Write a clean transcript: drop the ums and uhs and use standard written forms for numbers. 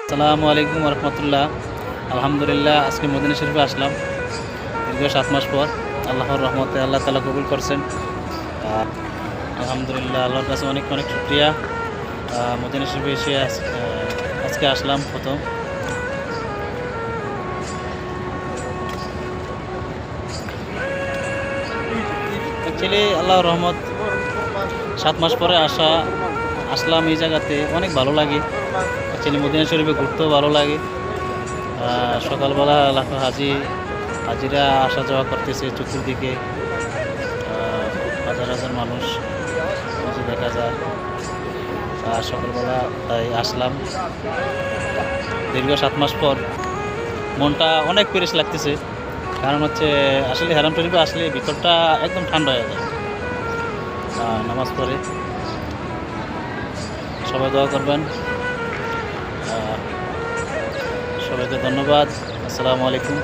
আসসালামু আলাইকুম রহমতুল্লাহ। আলহামদুলিল্লাহ, আজকে মদিনা শরীফে আসলাম দীর্ঘ 7 মাস পর। আল্লাহর রহমতে আল্লাহ তাআলা কবুল করছেন। আলহামদুলিল্লাহ, আল্লাহর কাছে অনেক অনেক শুকরিয়া। মদিনা শরীফে এসে আজকে আসলাম প্রথম। অ্যাকচুয়ালি আল্লাহর রহমত 7 মাস পরে আসলাম এই জায়গাতে, অনেক ভালো লাগে। অ্যাকচুয়ালি মদিনা শরীফে ঘুরতেও ভালো লাগে। সকালবেলা লাখো হাজিরা আসা যাওয়া করতেছে চতুর্দিকে। হাজার হাজার মানুষ দেখা যায়। সকালবেলা তাই আসলাম দীর্ঘ 7 মাস পর। মনটা অনেক ফ্রেশ লাগতেছে, কারণ হচ্ছে আসলে হারাম শরীফে আসলে ভিতরটা একদম ঠান্ডা হয়ে যায়। নামাজ পড়ে সবাই দোয়া করবেন। সবাইকে ধন্যবাদ। আসসালামু আলাইকুম।